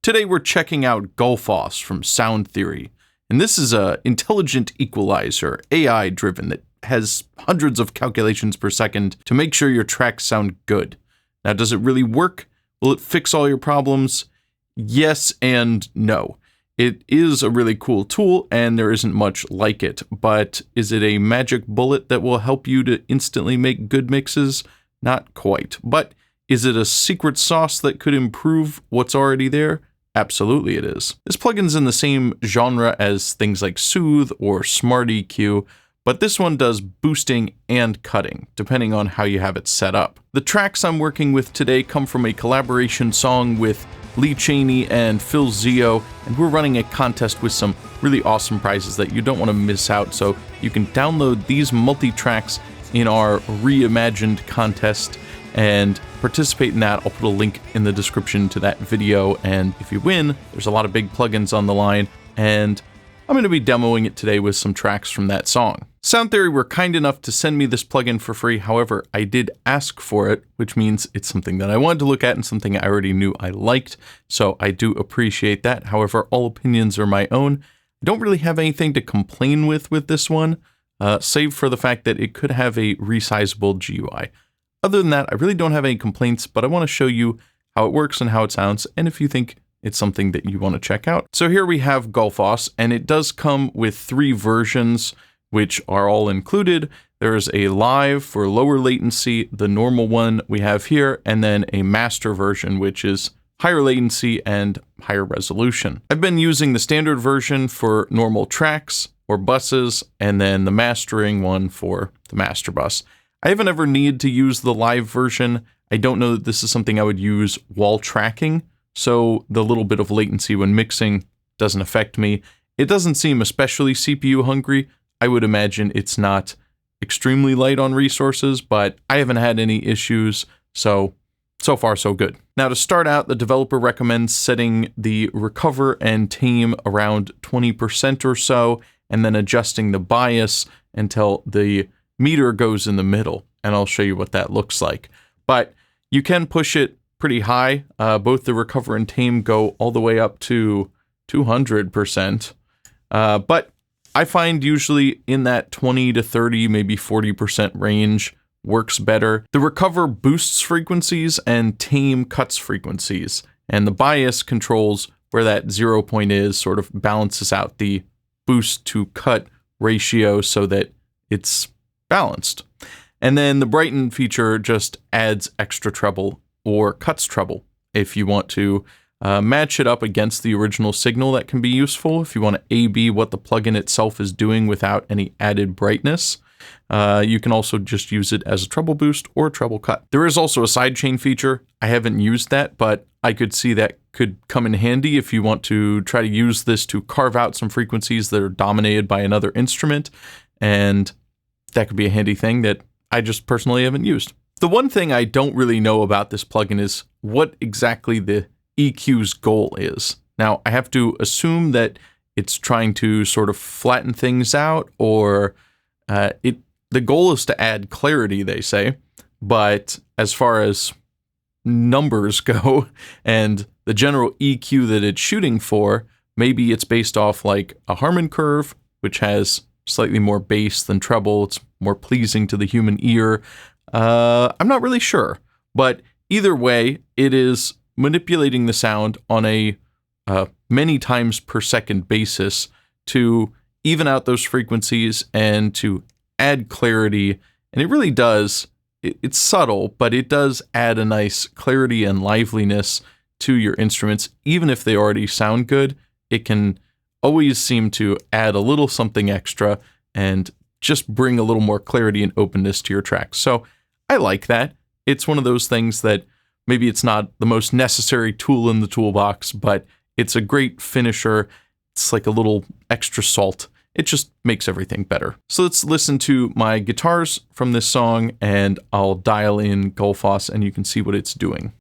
Today we're checking out Gullfoss from Soundtheory, and this is an intelligent equalizer, AI driven, that has hundreds of calculations per second to make sure your tracks sound good. Now, does it really work? Will it fix all your problems? Yes and no. It is a really cool tool, and there isn't much like it, but is it a magic bullet that will help you to instantly make good mixes? Not quite. But is it a secret sauce that could improve what's already there? Absolutely it is. This plugin's in the same genre as things like Soothe or Smart EQ, but this one does boosting and cutting, depending on how you have it set up. The tracks I'm working with today come from a collaboration song with Lee Chaney and Phil Zio, and we're running a contest with some really awesome prizes that you don't want to miss out, so you can download these multi-tracks in our reimagined contest and participate in that. I'll put a link in the description to that video, and if you win, there's a lot of big plugins on the line, and I'm going to be demoing it today with some tracks from that song. Soundtheory were kind enough to send me this plugin for free. However, I did ask for it, which means it's something that I wanted to look at and something I already knew I liked, so I do appreciate that. However, all opinions are my own. I don't really have anything to complain with this one, save for the fact that it could have a resizable GUI. Other than that, I really don't have any complaints, but I want to show you how it works and how it sounds, and if you think it's something that you want to check out. So here we have Gullfoss, and it does come with 3 versions, which are all included. There is a live for lower latency, the normal one we have here, and then a master version, which is higher latency and higher resolution. I've been using the standard version for normal tracks or buses, and then the mastering one for the master bus. I haven't ever needed to use the live version. I don't know that this is something I would use while tracking, so the little bit of latency when mixing doesn't affect me. It doesn't seem especially CPU hungry. I would imagine it's not extremely light on resources, but I haven't had any issues, so far so good. Now to start out, the developer recommends setting the recover and tame around 20% or so, and then adjusting the bias until the meter goes in the middle, and I'll show you what that looks like. But you can push it pretty high. Both the recover and tame go all the way up to 200%, but I find usually in that 20 to 30, maybe 40% range works better. The recover boosts frequencies and tame cuts frequencies, and the bias controls where that 0 point is, sort of balances out the boost to cut ratio so that it's balanced. And then the brighten feature just adds extra treble or cuts treble. If you want to match it up against the original signal, that can be useful. If you want to A/B what the plugin itself is doing without any added brightness, you can also just use it as a treble boost or a treble cut. There is also a sidechain feature. I haven't used that, but I could see that could come in handy if you want to try to use this to carve out some frequencies that are dominated by another instrument, and that could be a handy thing that I just personally haven't used. The one thing I don't really know about this plugin is what exactly the EQ's goal is. Now, I have to assume that it's trying to sort of flatten things out, or the goal is to add clarity, they say. But as far as numbers go and the general EQ that it's shooting for, maybe it's based off like a Harman curve, which has slightly more bass than treble. It's more pleasing to the human ear. I'm not really sure, but either way, it is manipulating the sound on a many times per second basis to even out those frequencies and to add clarity. And it really does, it's subtle, but it does add a nice clarity and liveliness to your instruments. Even if they already sound good, it can always seem to add a little something extra and just bring a little more clarity and openness to your tracks. So I like that. It's one of those things that maybe it's not the most necessary tool in the toolbox, but it's a great finisher. It's like a little extra salt. It just makes everything better. So let's listen to my guitars from this song, and I'll dial in Gullfoss and you can see what it's doing.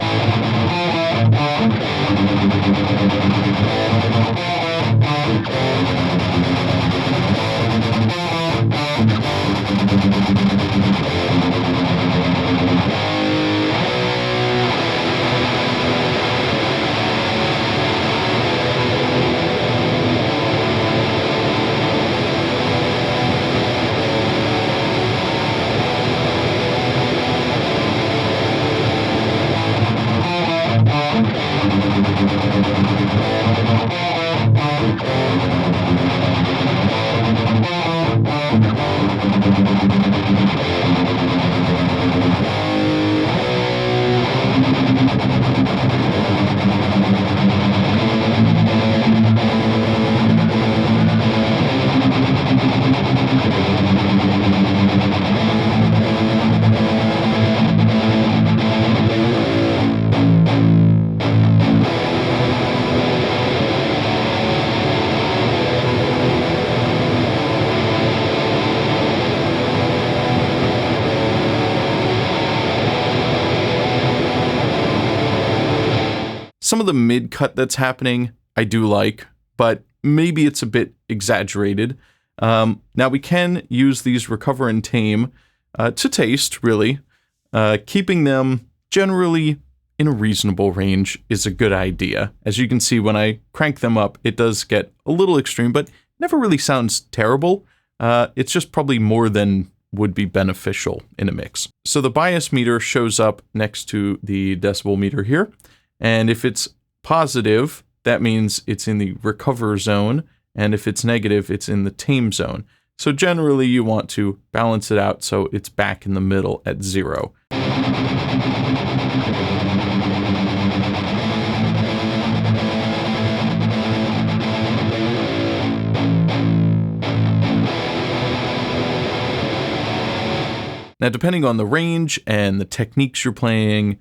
Some of the mid cut that's happening, I do like, but maybe it's a bit exaggerated. Now we can use these recover and tame to taste, really. Keeping them generally in a reasonable range is a good idea. As you can see, when I crank them up, it does get a little extreme, but never really sounds terrible. It's just probably more than would be beneficial in a mix. So the bias meter shows up next to the decibel meter here. And if it's positive, that means it's in the recover zone. And if it's negative, it's in the tame zone. So generally you want to balance it out so it's back in the middle at 0. Now, depending on the range and the techniques you're playing,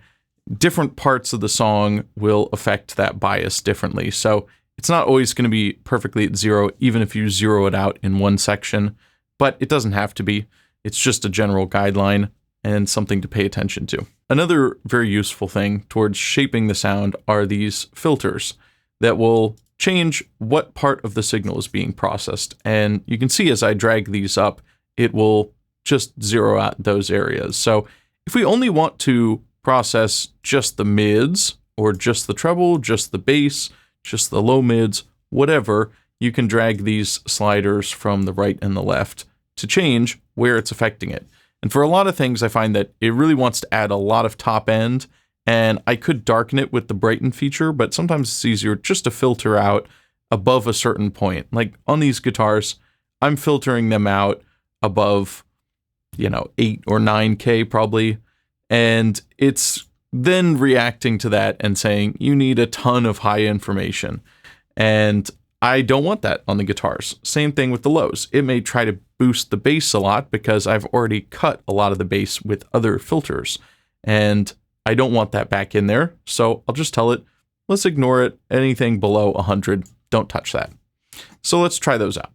different parts of the song will affect that bias differently. So it's not always going to be perfectly at 0, even if you zero it out in one section, but it doesn't have to be. It's just a general guideline and something to pay attention to. Another very useful thing towards shaping the sound are these filters that will change what part of the signal is being processed. And you can see as I drag these up, it will just zero out those areas. So if we only want to process just the mids, or just the treble, just the bass, just the low mids, whatever, you can drag these sliders from the right and the left to change where it's affecting it. And for a lot of things, I find that it really wants to add a lot of top end, and I could darken it with the brighten feature, but sometimes it's easier just to filter out above a certain point. Like on these guitars, I'm filtering them out above 8 or 9K probably. And it's then reacting to that and saying, you need a ton of high information. And I don't want that on the guitars. Same thing with the lows. It may try to boost the bass a lot because I've already cut a lot of the bass with other filters. And I don't want that back in there. So I'll just tell it, let's ignore it. Anything below 100, don't touch that. So let's try those out.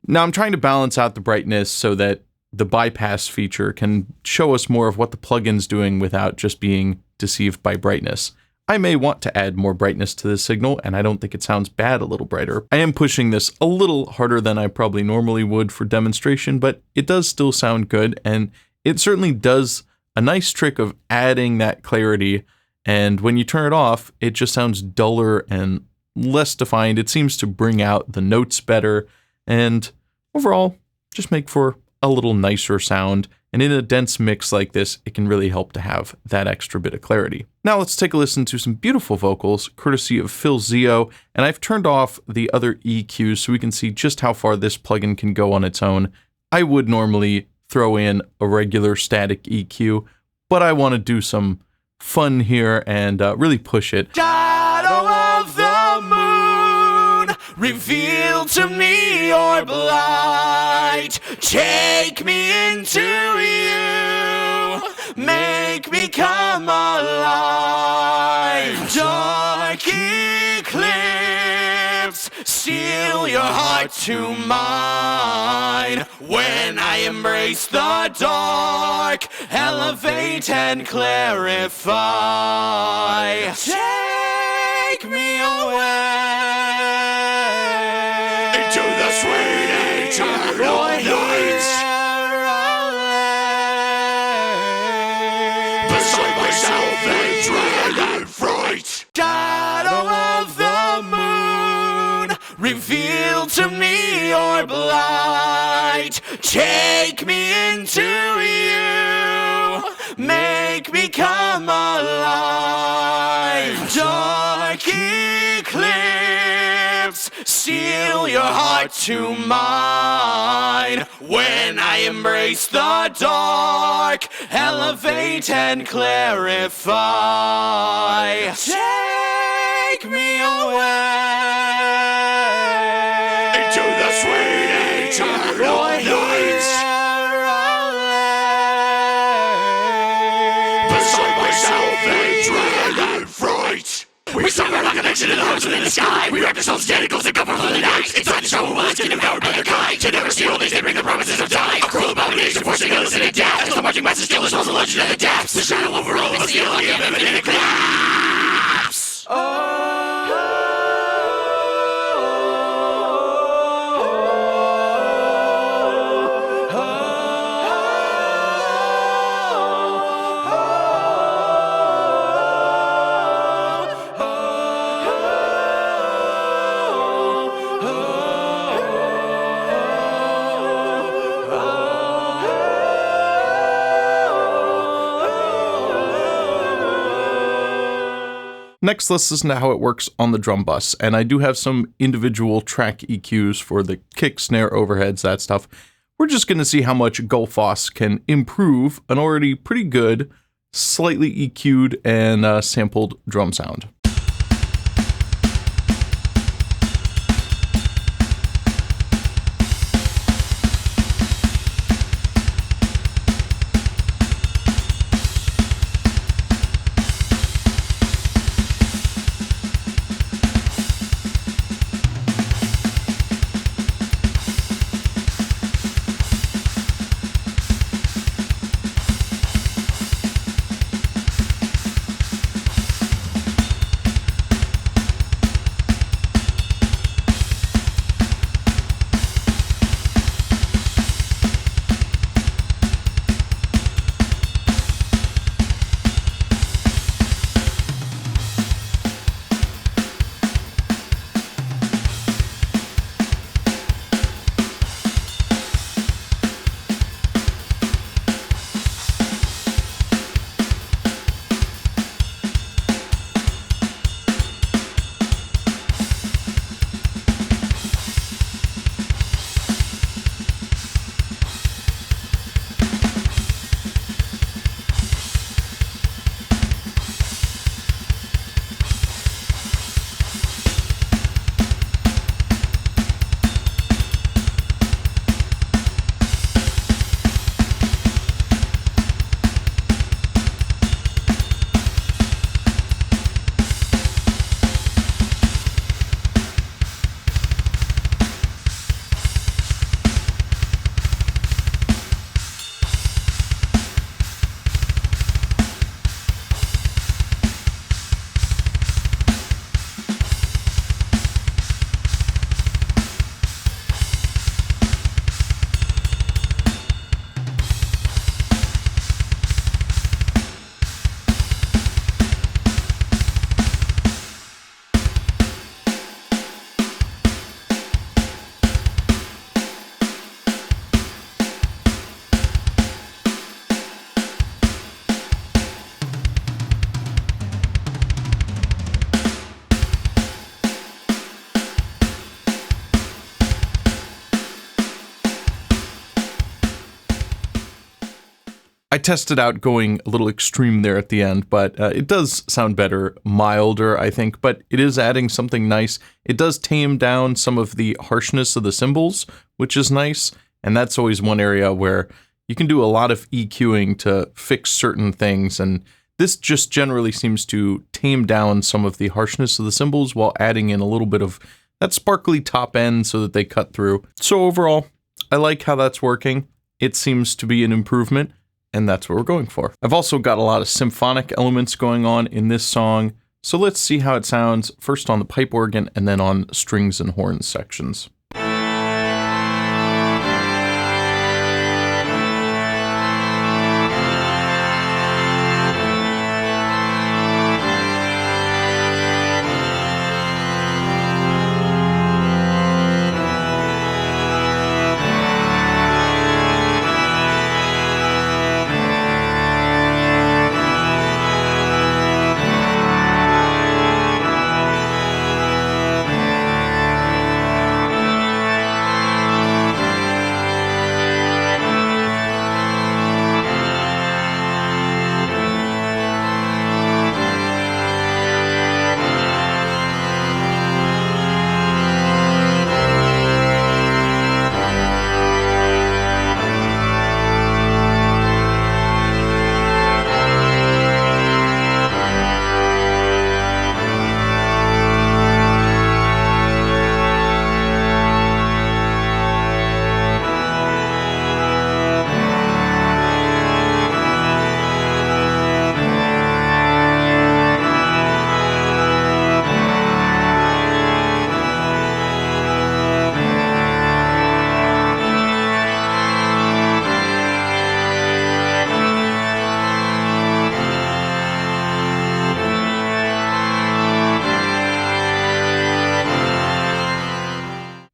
Now I'm trying to balance out the brightness so that the bypass feature can show us more of what the plugin's doing without just being deceived by brightness. I may want to add more brightness to this signal, and I don't think it sounds bad a little brighter. I am pushing this a little harder than I probably normally would for demonstration, but it does still sound good, and it certainly does a nice trick of adding that clarity, and when you turn it off, it just sounds duller and less defined. It seems to bring out the notes better, and overall, just make for a little nicer sound. And in a dense mix like this, it can really help to have that extra bit of clarity. Now let's take a listen to some beautiful vocals, courtesy of Phil Zio. And I've turned off the other EQs so we can see just how far this plugin can go on its own. I would normally throw in a regular static EQ, but I want to do some fun here and really push it. Shadow of the moon, reveal to me your blight. Take me into you, make me come alive. Dark eclipse, seal your heart to mine. When I embrace the dark, elevate and clarify. Take me away into the sweet eternal night. Beside myself in dread and fright. Shadow of the moon, reveal to me your blight. Take me into you, make me come alive. Dark eclipse, seal your heart to mine. When I embrace the dark, elevate and clarify. Take me away into the sweet eternal night. Beside myself in dread and fright. We suffer like a connection in the hearts within the sky. We wrap ourselves in tentacles and cover for the night. Inside the show, while it's getting devoured by their kind. To never steal these, they bring the promises of time. A cruel abomination forcing us in a death. As the marching masses kill us, the legend of the depths. The shadow over all of us, the alien of imminent collapse. Next, let's listen to how it works on the drum bus, and I do have some individual track EQs for the kick, snare, overheads, that stuff. We're just going to see how much Gullfoss can improve an already pretty good, slightly EQ'd and sampled drum sound. I tested out going a little extreme there at the end, but it does sound better, milder, I think, but it is adding something nice. It does tame down some of the harshness of the cymbals, which is nice, and that's always one area where you can do a lot of EQing to fix certain things, and this just generally seems to tame down some of the harshness of the cymbals while adding in a little bit of that sparkly top end so that they cut through. So overall, I like how that's working. It seems to be an improvement, and that's what we're going for. I've also got a lot of symphonic elements going on in this song, so let's see how it sounds first on the pipe organ and then on strings and horns sections.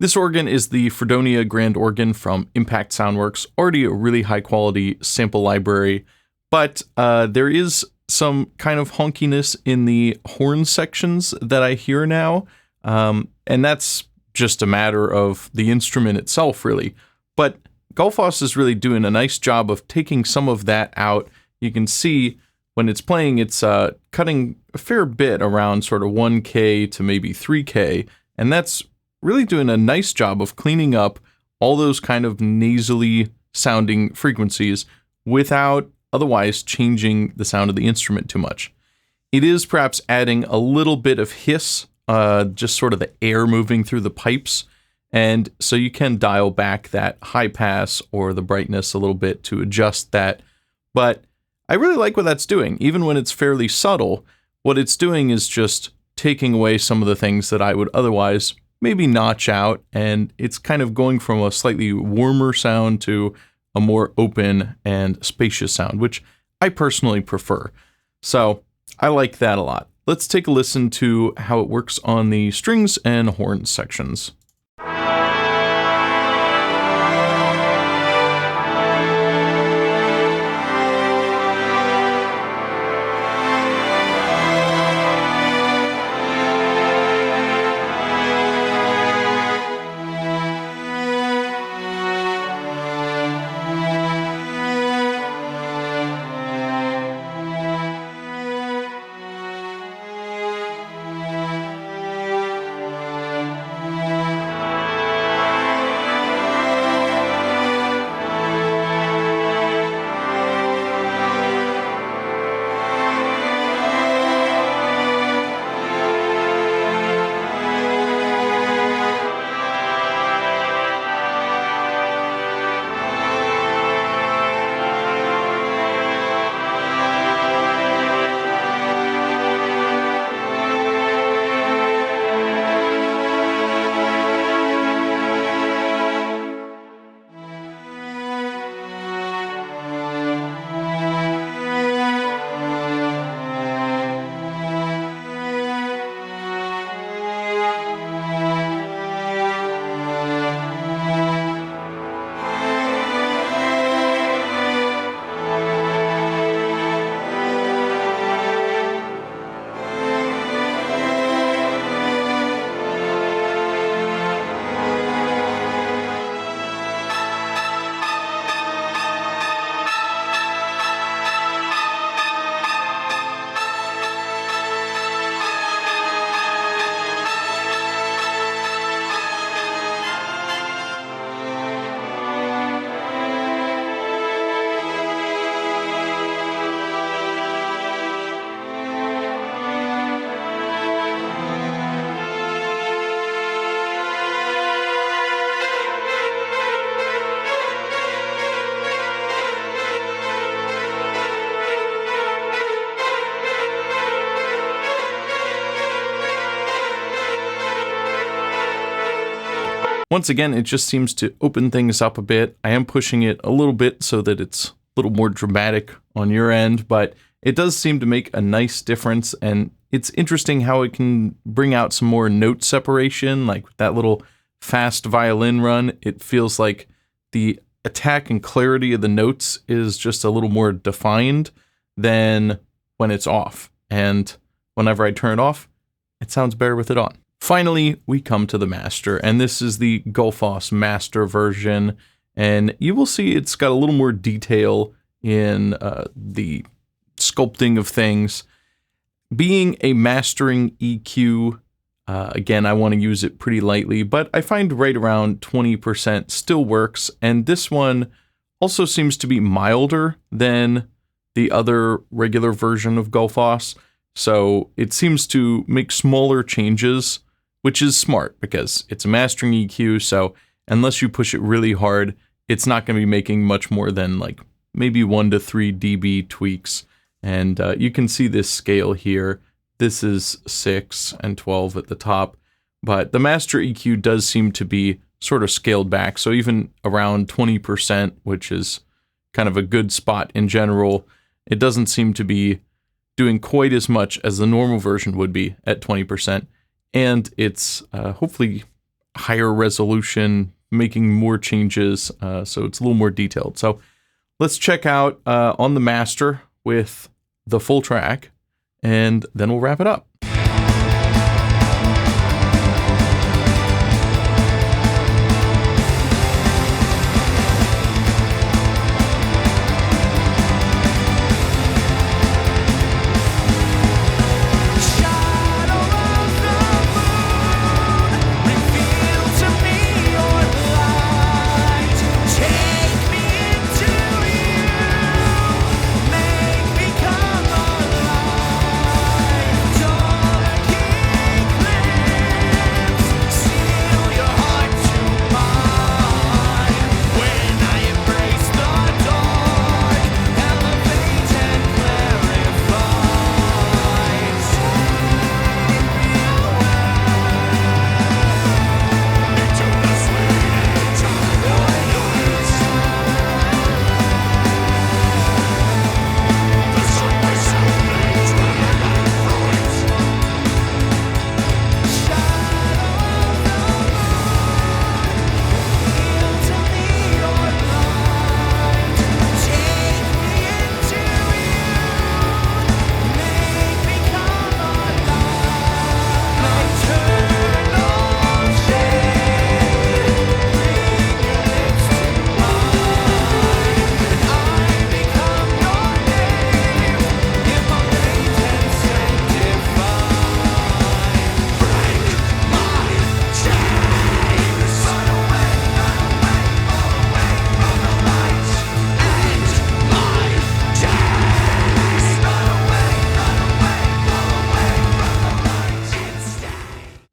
This organ is the Fredonia Grand Organ from Impact Soundworks, already a really high quality sample library, but there is some kind of honkiness in the horn sections that I hear now, and that's just a matter of the instrument itself, really. But Gullfoss is really doing a nice job of taking some of that out. You can see when it's playing, it's cutting a fair bit around sort of 1K to maybe 3K, and that's really doing a nice job of cleaning up all those kind of nasally sounding frequencies without otherwise changing the sound of the instrument too much. It is perhaps adding a little bit of hiss, just sort of the air moving through the pipes, and so you can dial back that high pass or the brightness a little bit to adjust that. But I really like what that's doing. Even when it's fairly subtle, what it's doing is just taking away some of the things that I would otherwise maybe notch out, and it's kind of going from a slightly warmer sound to a more open and spacious sound, which I personally prefer. So I like that a lot. Let's take a listen to how it works on the strings and horn sections. Once again, it just seems to open things up a bit. I am pushing it a little bit so that it's a little more dramatic on your end, but it does seem to make a nice difference, and it's interesting how it can bring out some more note separation, like that little fast violin run. It feels like the attack and clarity of the notes is just a little more defined than when it's off. And whenever I turn it off, it sounds better with it on. Finally, we come to the master, and this is the Gulfoss Master version, and you will see it's got a little more detail in the sculpting of things. Being a mastering EQ, again, I want to use it pretty lightly, but I find right around 20% still works, and this one also seems to be milder than the other regular version of Gulfoss, so it seems to make smaller changes, which is smart because it's a mastering EQ, so unless you push it really hard, it's not going to be making much more than like maybe 1 to 3 dB tweaks. And you can see this scale here. This is 6 and 12 at the top, but the master EQ does seem to be sort of scaled back, so even around 20%, which is kind of a good spot in general, it doesn't seem to be doing quite as much as the normal version would be at 20%. And it's hopefully higher resolution, making more changes, so it's a little more detailed. So let's check out on the master with the full track, and then we'll wrap it up.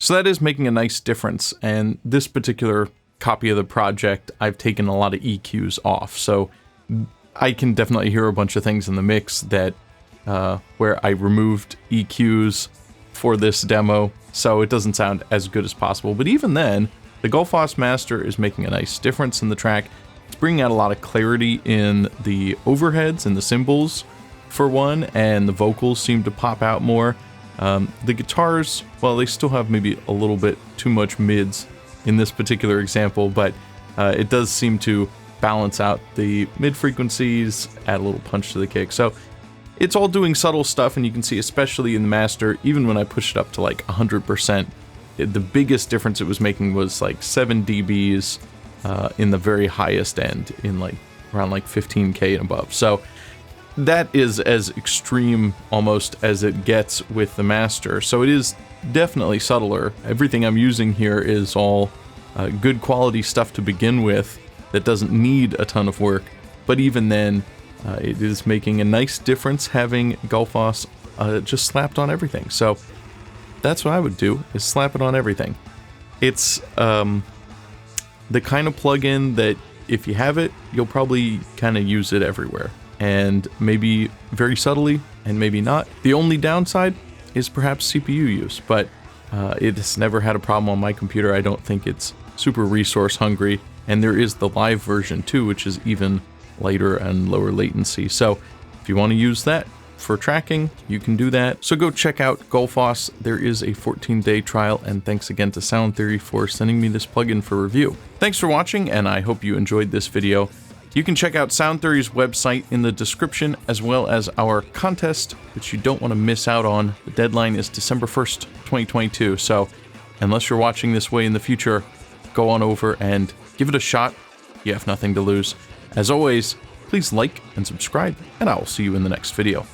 So that is making a nice difference, and this particular copy of the project, I've taken a lot of EQs off, so I can definitely hear a bunch of things in the mix that where I removed EQs for this demo, so it doesn't sound as good as possible. But even then, the Gulfoss Master is making a nice difference in the track. It's bringing out a lot of clarity in the overheads and the cymbals, for one, and the vocals seem to pop out more. The guitars, well, they still have maybe a little bit too much mids in this particular example, but it does seem to balance out the mid frequencies, add a little punch to the kick. So it's all doing subtle stuff, and you can see, especially in the master, even when I pushed it up to like 100%, the biggest difference it was making was like 7 dBs in the very highest end, in like around like 15K and above. So that is as extreme almost as it gets with the master. So it is definitely subtler. Everything I'm using here is all good quality stuff to begin with that doesn't need a ton of work, but even then it is making a nice difference having Gulfoss just slapped on everything. So that's what I would do, is slap it on everything. It's the kind of plugin that if you have it, you'll probably kind of use it everywhere, and maybe very subtly and maybe not. The only downside is perhaps CPU use, but it's never had a problem on my computer. I don't think it's super resource hungry, and there is the live version too, which is even lighter and lower latency. So if you want to use that for tracking, you can do that. So go check out Gulfoss. There is a 14-day trial, and thanks again to Soundtheory for sending me this plugin for review. Thanks for watching, and I hope you enjoyed this video. You can check out Soundtheory's website in the description, as well as our contest, which you don't want to miss out on. The deadline is December 1st, 2022, so unless you're watching this way in the future, go on over and give it a shot. You have nothing to lose. As always, please like and subscribe, and I will see you in the next video.